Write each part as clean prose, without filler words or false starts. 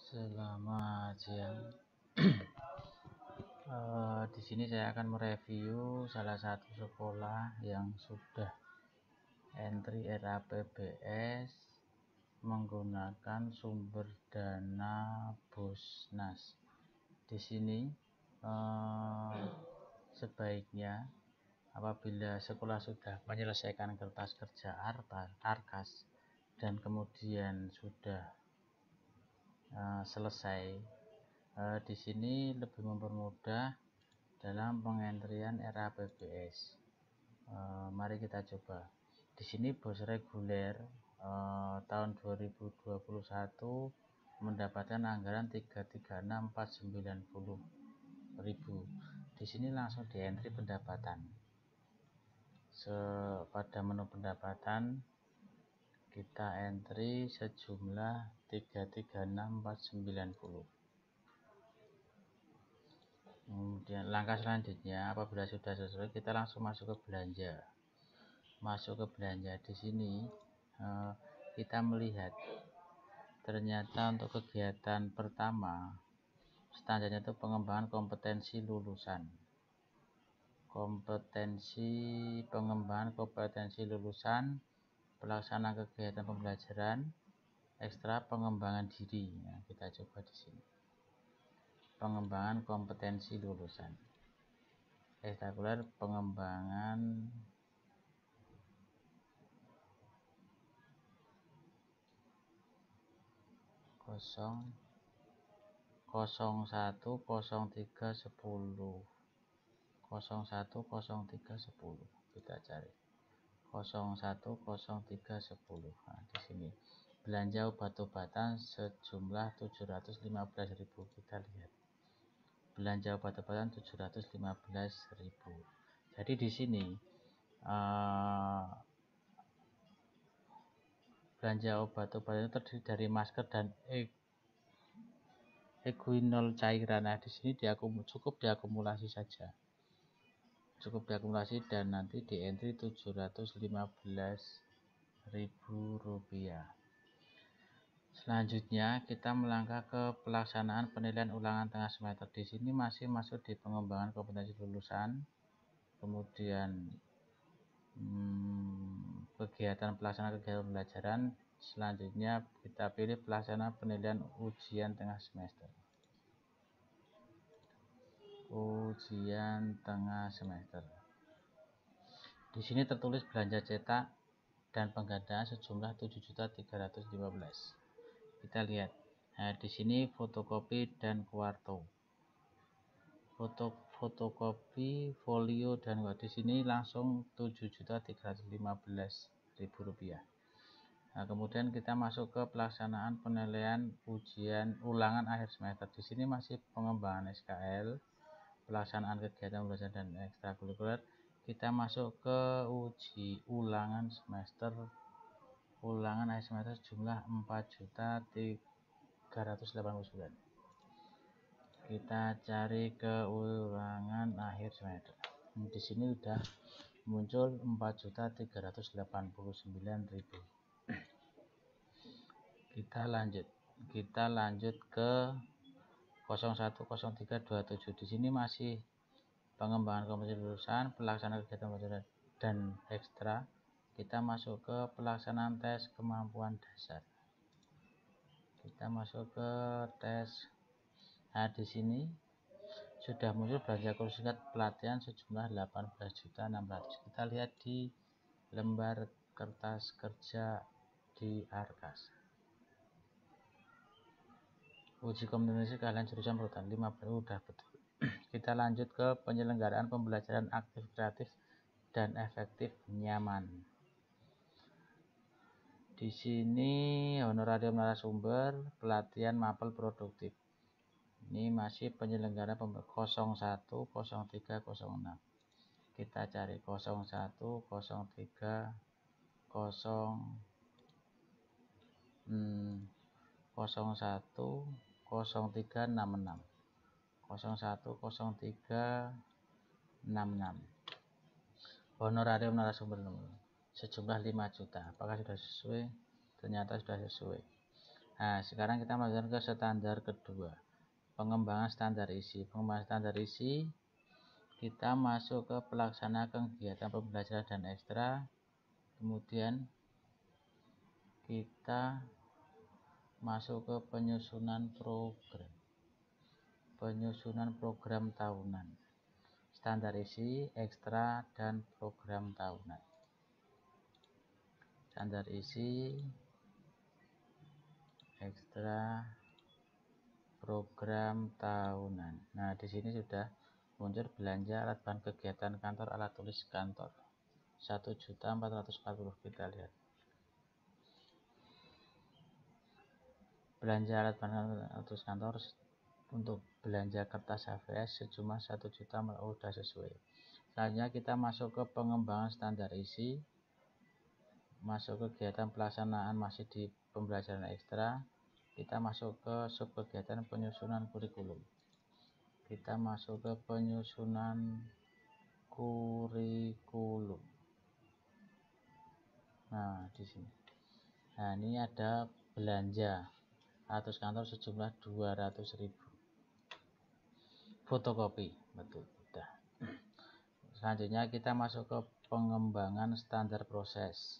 Selamat siang. Di sini saya akan mereview salah satu sekolah yang sudah entry RAPBS menggunakan sumber dana Bosnas. Di sini sebaiknya apabila sekolah sudah menyelesaikan kertas kerja ARKAS dan kemudian sudah selesai, di sini lebih mempermudah dalam pengentrian RAPBS. Mari kita coba. Di sini bos reguler tahun 2021 mendapatkan anggaran 336.490.000. Di sini langsung di entry pendapatan. Pada menu pendapatan kita entry sejumlah 336.490. Kemudian langkah selanjutnya, apabila sudah selesai, kita langsung masuk ke belanja. Di sini kita melihat ternyata untuk kegiatan pertama standarnya itu pengembangan kompetensi lulusan. Pengembangan kompetensi lulusan, pelaksanaan kegiatan pembelajaran ekstra, pengembangan diri. Nah, kita coba di sini. Pengembangan kompetensi lulusan. Ekstrakurikuler pengembangan kosong 010310 kita cari 010310. Nah, di sini belanja obat-obatan sejumlah 715.000. Kita lihat belanja obat-obatan 715.000. Jadi di sini belanja obat-obatan itu terdiri dari masker dan Equinol cairan. Nah, di sini cukup diakumulasi saja. Dan nanti di entry 715.000 rupiah. Selanjutnya kita melangkah ke pelaksanaan penilaian ulangan tengah semester. Di sini masih masuk di pengembangan kompetensi lulusan. Kemudian pelaksanaan kegiatan pembelajaran. Selanjutnya kita pilih pelaksanaan penilaian ujian tengah semester. Di sini tertulis belanja cetak dan penggandaan sejumlah 7.315. Kita lihat. Nah, di sini fotokopi dan kuarto. Fotokopi, folio dan di sini langsung 7.315.000 rupiah. Nah, kemudian kita masuk ke pelaksanaan penilaian ujian ulangan akhir semester. Di sini masih pengembangan SKL, pelaksanaan kegiatan belajar dan ekstrakurikuler. Kita masuk ke ulangan akhir semester jumlah 4.389. Kita cari ke ulangan akhir semester. Di sini sudah muncul 4.389.000. Kita lanjut ke 010327. Di sini masih pengembangan kompetensi lulusan, pelaksanaan kegiatan belajar dan ekstra. Kita masuk ke pelaksanaan tes kemampuan dasar. Kita masuk ke tes. Nah, di sini sudah muncul belanja kursus singkat pelatihan sejumlah 18.600. Kita lihat di lembar kertas kerja di ARKAS. Uji kompetensi keahlian jurusan perhutanan 15 udah betul. Kita lanjut ke penyelenggaraan pembelajaran aktif, kreatif dan efektif nyaman. Di sini honorarium narasumber, pelatihan mapel produktif. Ini masih penyelenggaraan 010306. Kita cari 010366. Honorarium narasumber sejumlah 5 juta. Apakah sudah sesuai? Ternyata sudah sesuai. Nah, sekarang kita masuk ke standar kedua, pengembangan standar isi. Pengembangan standar isi, kita masuk ke pelaksana kegiatan pembelajaran dan ekstra, kemudian kita masuk ke penyusunan program tahunan, standar isi, ekstra, dan program tahunan. Standar isi, ekstra, program tahunan. Nah, di sini sudah muncul belanja alat bahan kegiatan kantor, alat tulis kantor 1.440.000. Kita lihat belanja alat bahan tulis kantor untuk belanja kertas HVS sejumlah 1 juta sudah sesuai. Selanjutnya kita masuk ke pengembangan standar isi, masuk kegiatan pelaksanaan masih di pembelajaran ekstra. Kita masuk ke subkegiatan penyusunan kurikulum. Kita masuk ke penyusunan kurikulum. Nah, di sini. Nah, ini ada belanja atas kantor sejumlah 200.000. Fotokopi, betul. Udah. Selanjutnya kita masuk ke pengembangan standar proses.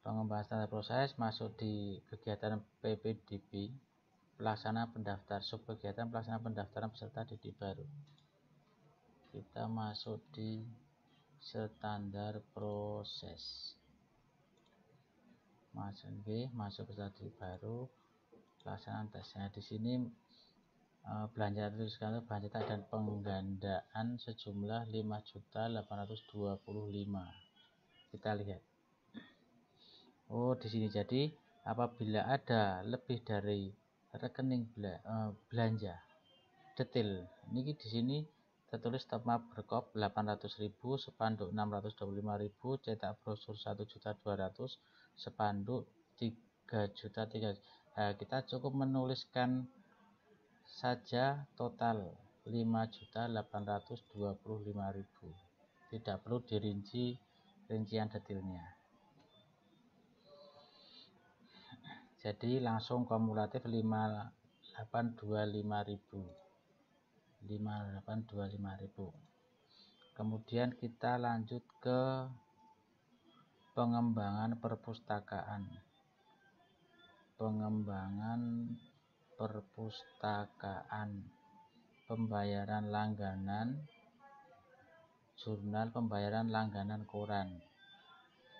Pengembangan standar proses masuk di kegiatan PPDB, pelaksana pendaftar, subkegiatan pelaksana pendaftaran peserta didik baru. Kita masuk di standar proses. Masuk ke standar didik baru, pelaksanaan tesnya. Di sini belanja tulis kantor, belanja dan penggandaan sejumlah 5.825. Kita lihat. Oh, di sini jadi apabila ada lebih dari rekening belanja detail, ini di sini tertulis top up berkop 800.000, spanduk 625.000, cetak brosur 1.200.000, spanduk 3.300.000. Nah, kita cukup menuliskan saja total 5.825.000. Tidak perlu dirinci rincian detailnya. Jadi langsung kumulatif 5.825.000. Kemudian kita lanjut ke pengembangan perpustakaan. Pembayaran langganan jurnal, pembayaran langganan koran,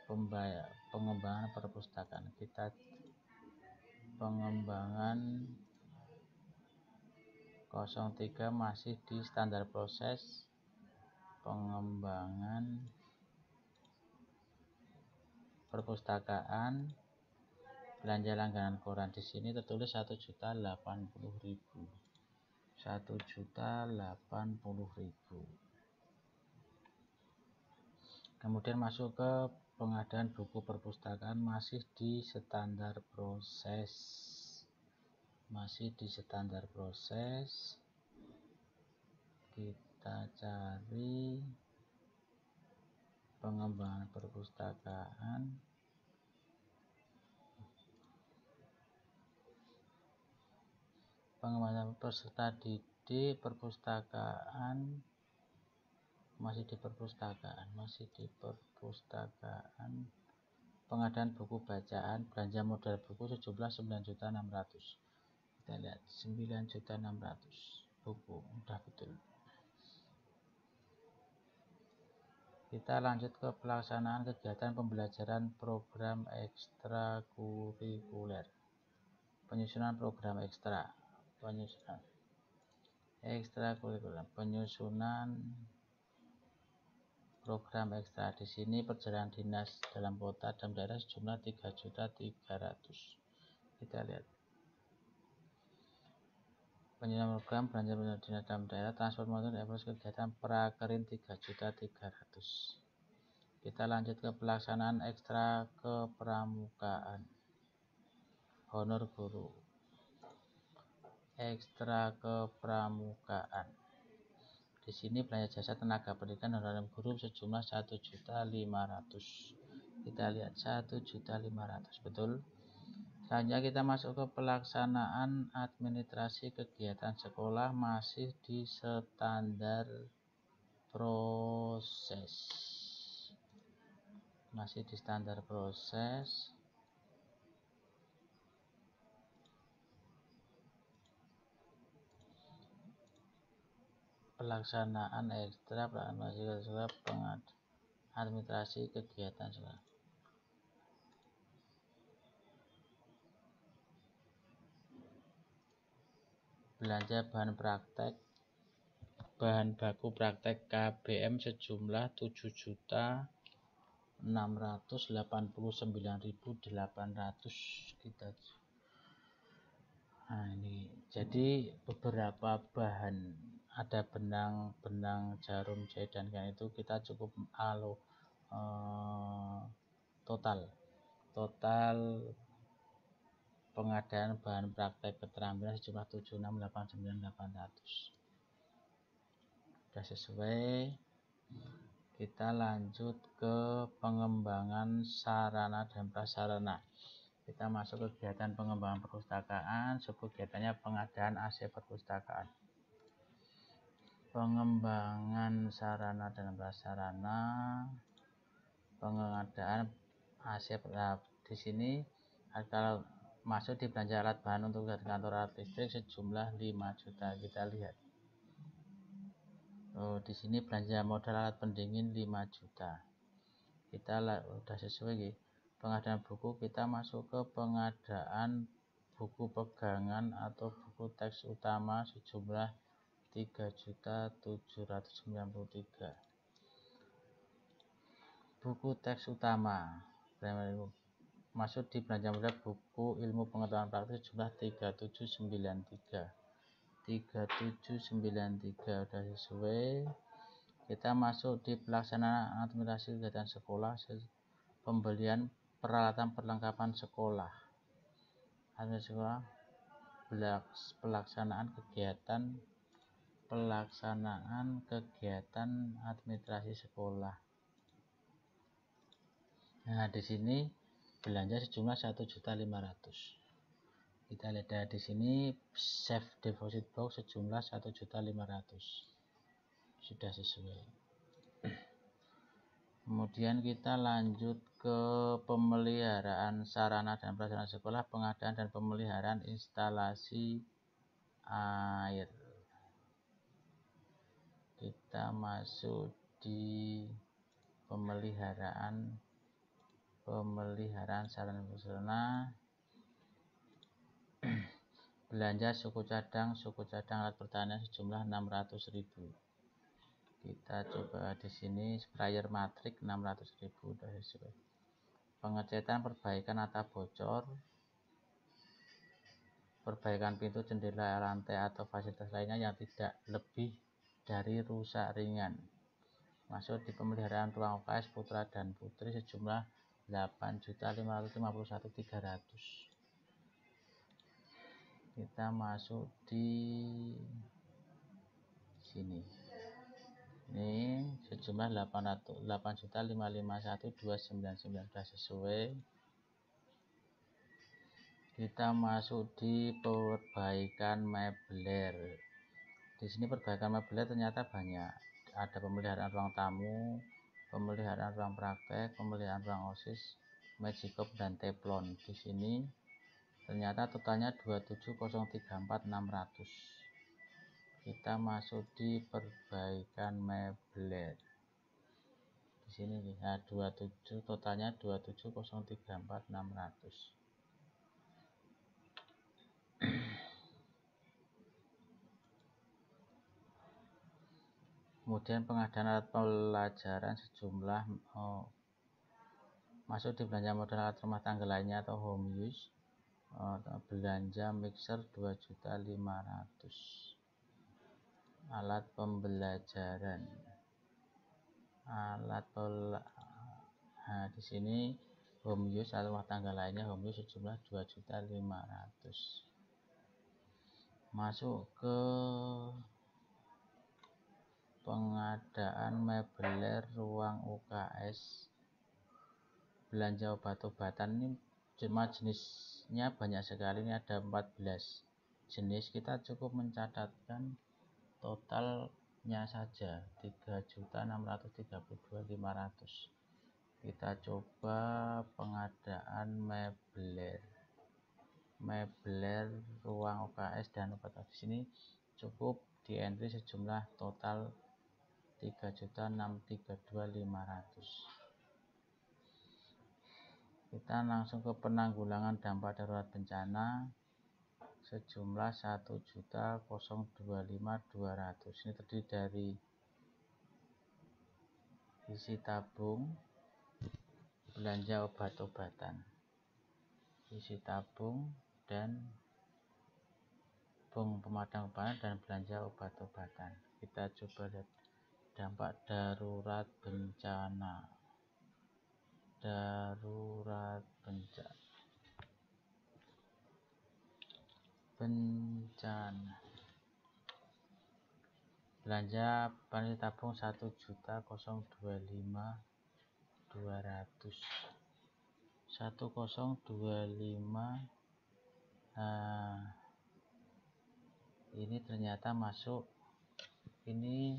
pengembangan perpustakaan. Kita pengembangan 03 masih di standar proses, pengembangan perpustakaan, belanja langganan koran. Di sini tertulis 1.080.000. 1.080.000. Kemudian masuk ke pengadaan buku perpustakaan, masih di standar proses. Kita cari pengembangan perpustakaan. Pengembangan peserta didik perpustakaan, masih di perpustakaan. Pengadaan buku bacaan, belanja modal buku sejumlah 9.600.000. Kita lihat 9.600.000 buku, udah betul. Kita lanjut ke pelaksanaan kegiatan pembelajaran program ekstrakurikuler. Penyusunan program ekstra. Penyusunan program ekstra. Di sini perjalanan dinas dalam kota dan daerah sejumlah 3.300.000. Kita lihat. Penyusunan program belanja dinas dalam daerah, transport motor, evaluasi kegiatan prakerin 3.300.000. Kita lanjut ke pelaksanaan ekstra kepramukaan. Honor guru. Ekstra kepramukaan. Di sini belanja jasa tenaga pendidikan honorer guru sejumlah 1.500.000. Kita lihat 1.500.000, betul. Selanjutnya kita masuk ke pelaksanaan administrasi kegiatan sekolah, masih di standar proses. Masih di standar proses. Pelaksanaan ekstra, administrasi kegiatan sekolah. Belanja bahan praktek, bahan baku praktek KBM sejumlah 7.689.800 kita. Nah, ini jadi beberapa bahan, ada benang jarum jahit dan kain, itu kita cukup total pengadaan bahan praktek keterampilan sejumlah 7.689.800. Sudah sesuai. Kita lanjut ke pengembangan sarana dan prasarana. Kita masuk ke kegiatan pengembangan perpustakaan, subkegiatannya pengadaan AC perpustakaan. Pengembangan sarana dan prasarana, pengadaan AC. Di sini kalau masuk di belanja alat bahan untuk kantor alat listrik sejumlah 5 juta. Kita lihat. Di sini belanja modal alat pendingin 5 juta. Kita udah sesuai gitu. Pengadaan buku, kita masuk ke pengadaan buku pegangan atau buku teks utama sejumlah 3.793. Buku teks utama masuk di belanja modal buku ilmu pengetahuan praktis sejumlah 3793 udah sesuai. Kita masuk di pelaksanaan administrasi kegiatan sekolah, pembelian peralatan perlengkapan sekolah. Pelaksanaan kegiatan administrasi sekolah. Nah, di sini belanja sejumlah 1.500.000. Kita lihat di sini safe deposit box sejumlah 1.500.000. Sudah sesuai. Kemudian kita lanjut ke pemeliharaan sarana dan prasarana sekolah, pengadaan dan pemeliharaan instalasi air. Kita masuk di pemeliharaan sarana dan prasarana. Belanja suku cadang alat pertanian sejumlah 600.000. Kita coba di sini sprayer matrik 600.000 udah sesuai. Pengecetan perbaikan atap bocor, perbaikan pintu, jendela, lantai atau fasilitas lainnya yang tidak lebih dari rusak ringan. Masuk di pemeliharaan ruang UKS putra dan putri sejumlah 8.551.300. Kita masuk di sini. Ini sejumlah 8.551.299 sudah sesuai. Kita masuk di perbaikan meubiler. Di sini perbaikan meubiler ternyata banyak. Ada pemeliharaan ruang tamu, pemeliharaan ruang praktek, pemeliharaan ruang OSIS, magicop dan teflon. Di sini ternyata totalnya 27.034.600. Kita masuk di perbaikan meubiler. Di sini ya 27, totalnya 27.034.600. Kemudian pengadaan alat pelajaran sejumlah masuk di belanja modal alat rumah tangga lainnya atau home use. Belanja mixer 2.500.000. Alat pembelajaran. Nah, di sini home use atau rumah tangga lainnya home use sejumlah 2.500.000. Masuk ke pengadaan meubiler ruang UKS. Belanja obat-obatan ini cuma jenisnya banyak sekali, ini ada 14 jenis. Kita cukup mencatatkan totalnya saja 3.632.500. Kita coba pengadaan mebler ruang UKS dan obat di sini cukup di entry sejumlah total 3.632.500. Kita langsung ke penanggulangan dampak darurat bencana sejumlah 1.025.200. Ini terdiri dari isi tabung, belanja obat-obatan, isi tabung dan bom pemadam kebakaran dan belanja obat-obatan. Kita coba lihat dampak darurat bencana. Belanja panel tabung 1.025.200. 1025. Ini ternyata masuk, ini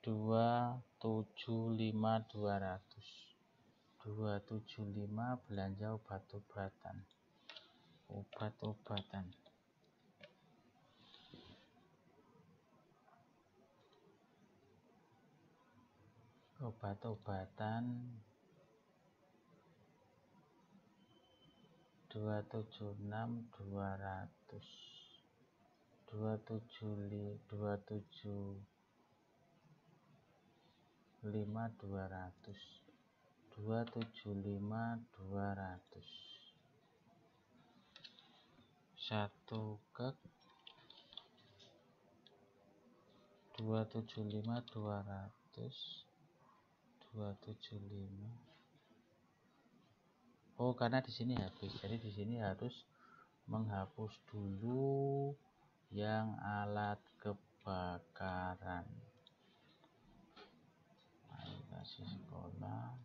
275.200. 275 belanja obat-obatan. Obat-obatan 276.200. 275.200. 275.200. Satu kek 275.200. 275. Oh, karena di sini habis. Jadi di sini harus menghapus dulu yang alat kebakaran. Kasih sekolah.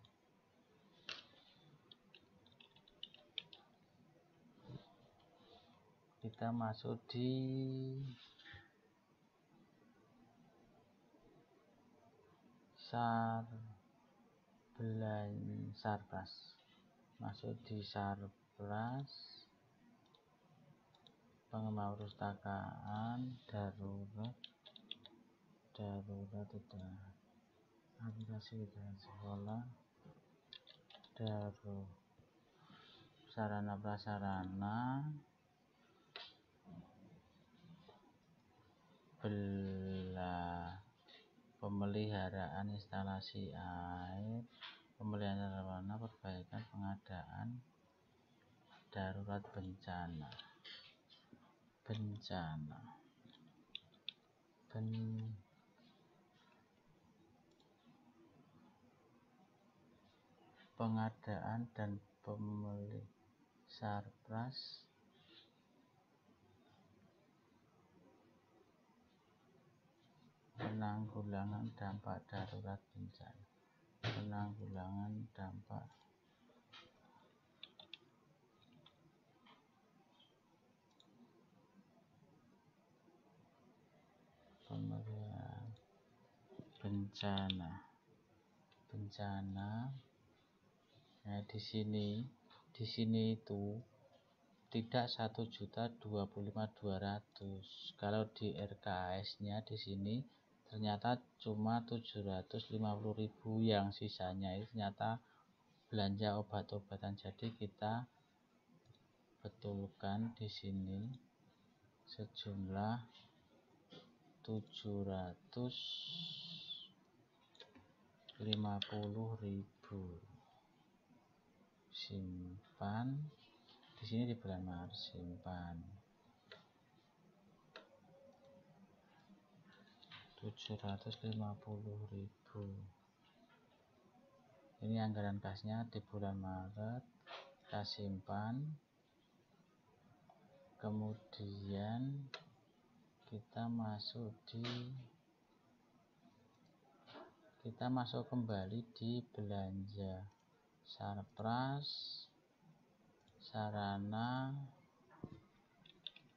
Kita masuk di Sarpras. Masuk di Sarpras, pengembangan perpustakaan, darurat itu aplikasi dan sekolah, sarana prasarana, pemeliharaan instalasi air, pemeliharaan sarana, perbaikan, pengadaan darurat bencana. Pengadaan dan pemeliharaan Sarpras, penanggulangan dampak darurat bencana. Penanggulangan dampak pemeliharaan bencana. Nah, di sini itu tidak 1.025.200. Kalau di RKAS-nya di sini ternyata cuma 750.000, yang sisanya itu ternyata belanja obat-obatan. Jadi kita betulkan di sini sejumlah 750.000. Simpan di sini di bulan Maret, simpan 750.000. Ini anggaran kasnya di bulan Maret, kita simpan. Kemudian kita masuk kembali di belanja Sarpras sarana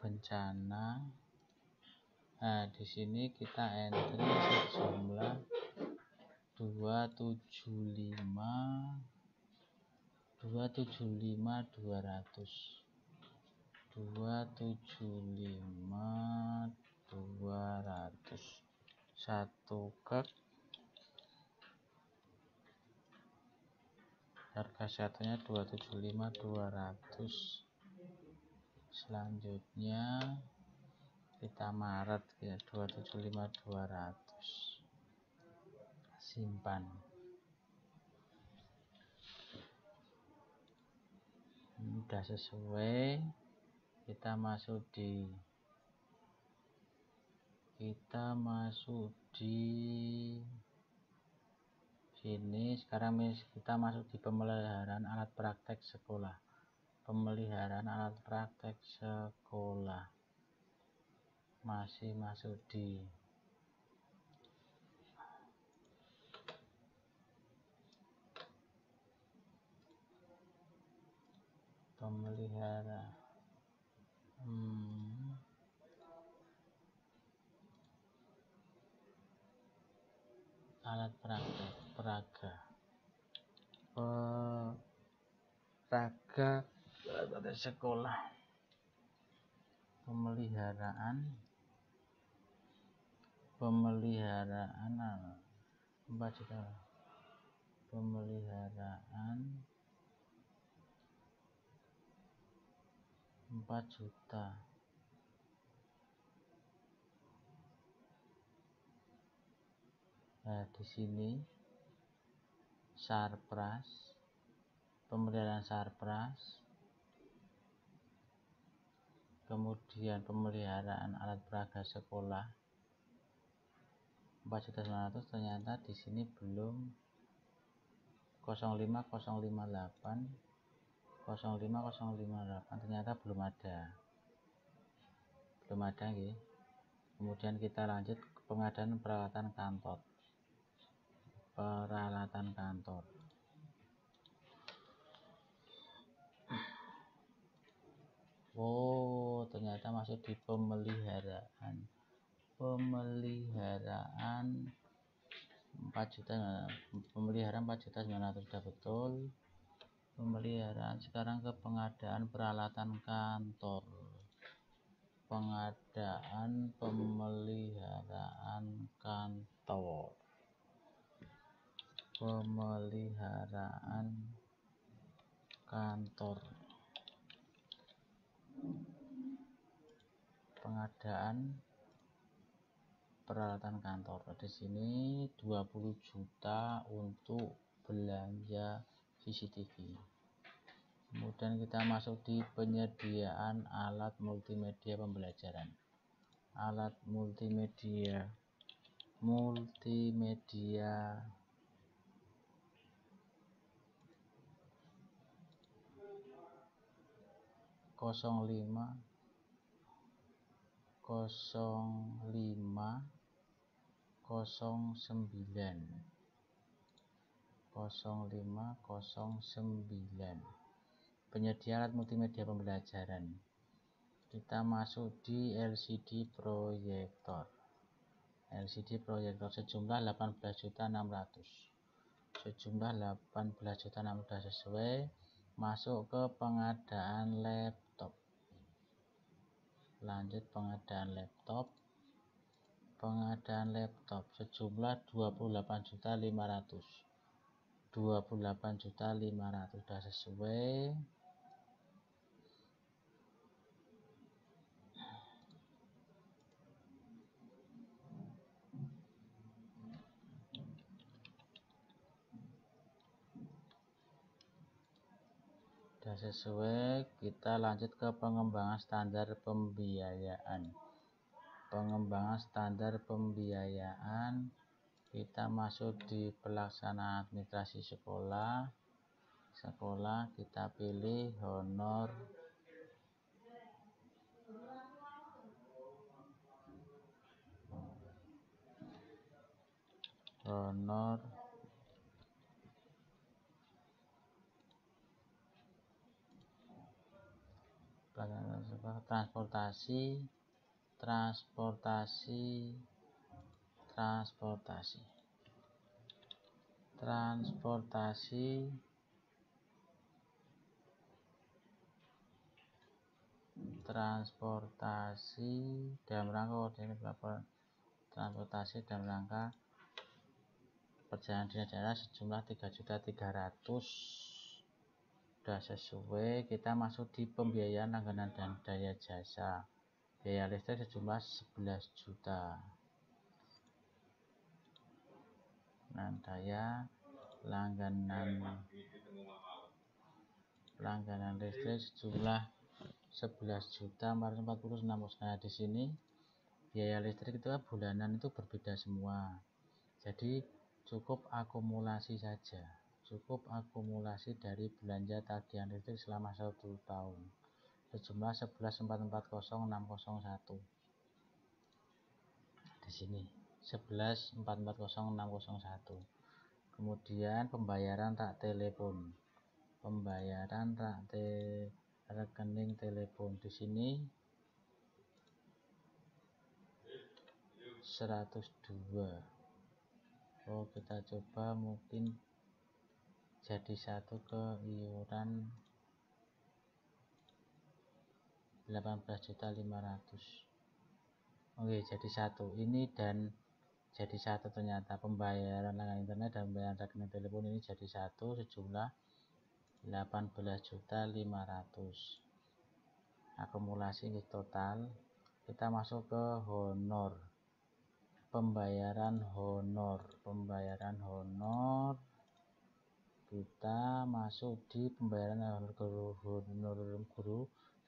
bencana. Nah, di sini kita entry sejumlah 275 200 satu kek. Harga satunya 275.200. Selanjutnya kita Maret ya, 275.200. Simpan. Udah sesuai. Kita masuk di sini. Sekarang kita masuk di pemeliharaan alat praktek sekolah. Pemeliharaan alat praktek sekolah. Masih masuk di pemelihara alat praktek peraga sekolah. Pemeliharaan 4 juta. Pemeliharaan 4 juta. Nah, di sini Sarpras, pemeliharaan Sarpras, kemudian pemeliharaan alat peraga sekolah 4.900.000. Ternyata di sini belum 05058 ternyata belum ada gitu. Kemudian kita lanjut ke pengadaan peralatan kantor. Oh, ternyata masuk di pemeliharaan 4 juta. Pemeliharaan 4.900.000 sudah betul. Pemeliharaan, sekarang ke pengadaan peralatan kantor. Pengadaan pemeliharaan kantor. Pengadaan peralatan kantor. Di sini 20 juta untuk belanja CCTV. Kemudian kita masuk di penyediaan alat multimedia pembelajaran. Alat multimedia 0509. Penyedia alat multimedia pembelajaran. Kita masuk di LCD proyektor. Sejumlah 18.600.000. Sudah sesuai. Masuk ke pengadaan laptop. Lanjut pengadaan laptop sejumlah 28.500.000. Sudah sesuai. Kita lanjut ke pengembangan standar pembiayaan. Kita masuk di pelaksanaan administrasi sekolah. Kita pilih honor transportasi dalam rangka perjalanan dinas daerah sejumlah 3.300.000 sudah sesuai. Kita masuk di pembiayaan langganan dan daya jasa. Biaya listrik sejumlah 11 juta. Dan daya langganan listrik sejumlah 11.446. Nah, di sini biaya listrik itu bulanan itu berbeda semua. Jadi cukup akumulasi saja. Cukup akumulasi dari belanja tagihan listrik selama 1 tahun. Sejumlah 11.440.601. Di sini 11.440.601. Kemudian pembayaran rak telepon. Rekening telepon di sini 102. Oh, kita coba mungkin jadi satu ke iuran 18.500.000. Oke, jadi satu ini dan jadi satu ternyata pembayaran langganan internet dan pembayaran rekening telepon ini jadi satu sejumlah 18.500.000. Akumulasi total. Kita masuk ke honor. Pembayaran honor kita masuk di pembayaran honor guru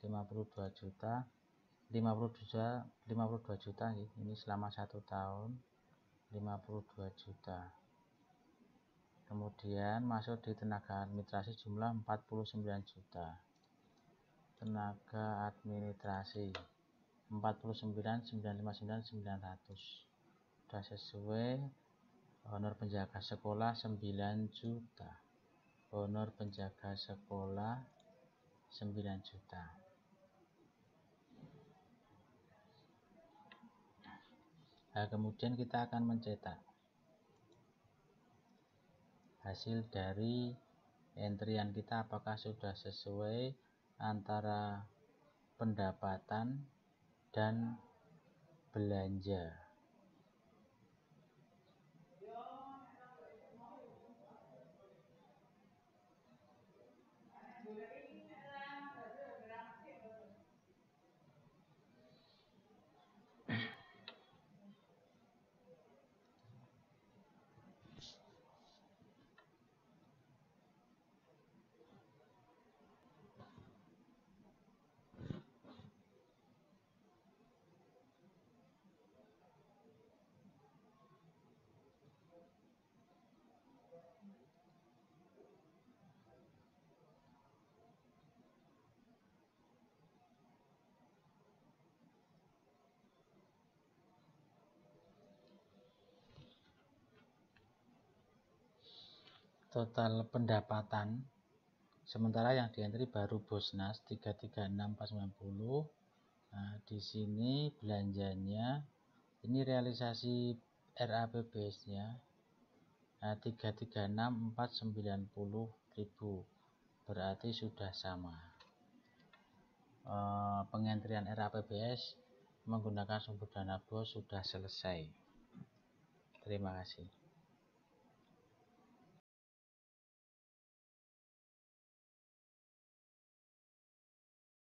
52 juta ini selama 1 tahun 52 juta. Kemudian masuk di tenaga administrasi jumlah 49 juta. Tenaga administrasi 49.959.900 sudah sesuai. Honor penjaga sekolah 9 juta. Honor penjaga sekolah 9 juta. Nah, kemudian kita akan mencetak hasil dari entrian kita apakah sudah sesuai antara pendapatan dan belanja. Total pendapatan sementara yang dientri baru Bosnas 336.490. Nah, di sini belanjanya ini realisasi RAPBS-nya 336.490.000 berarti sudah sama. Pengentrian RAPBS menggunakan sumber dana BOS sudah selesai. Terima kasih.